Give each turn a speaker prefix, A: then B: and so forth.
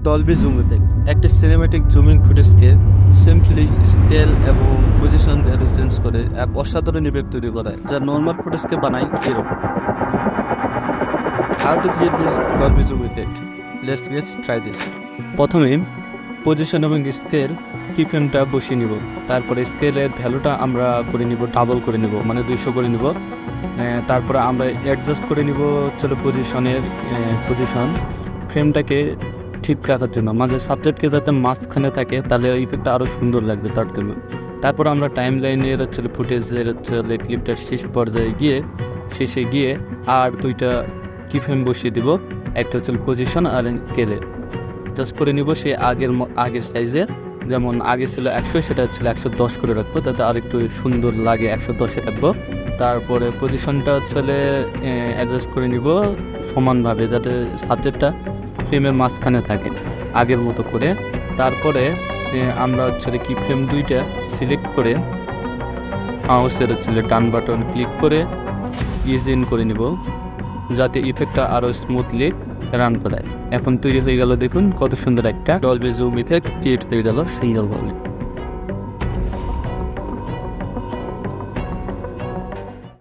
A: Dolby zoom effect একটি cinematic zooming ফুটেজকে simply scale এবং position value change করে এক অসাধারণ ইফেক্ট তৈরি করে যা নর্মাল ফুটেজকে বানায় এরকম। How to create this Dolby zoom effect, let's try this. প্রথমে পজিশন এবং স্কেল কিফ্রেমটা বসিয়ে নিব, তারপরে স্কেলের ভ্যালুটা আমরা করে নিব ডাবল করে নিব, মানে 200 করে নিব। তারপরে আমরা অ্যাডজাস্ট করে নিব চলো পজিশন ফ্রেমটাকে ঠিক রাখার জন্য, মানে সাবজেক্টকে যাতে মাঝখানে থাকে, তাহলে ইফেক্টটা আরও সুন্দর লাগবে তার জন্য। তারপর আমরা টাইম লাইনের ফুটেজের ক্লিপটার শেষে গিয়ে আর দুইটা কিফ্রেম বসিয়ে দিব, একটা পজিশন আর স্কেলের জাস্ট করে নিব সে আগের সাইজের, যেমন আগে ছিল 100 সেটা 110 করে রাখবো, তাতে আরেকটু সুন্দর লাগে 110-এ রাখবো। তারপরে পজিশনটা অ্যাডজাস্ট করে নিব সমানভাবে, যাতে সাবজেক্টটা ফ্রেমের মাঝখানে থাকে আগের মতো করে। তারপরে আমরা কি ফ্রেম দুইটা সিলেক্ট করে মাউসের ডান বাটন ক্লিক করে ইজ ইন করে নিব, যাতে ইফেক্টটা আরও স্মুথলি রান করায়। এখন তৈরি হয়ে গেল, দেখুন কত সুন্দর একটা ডলবি জুম ইফেক্ট ক্রিয়েট হয়ে গেল সিঙ্গেলভাবে।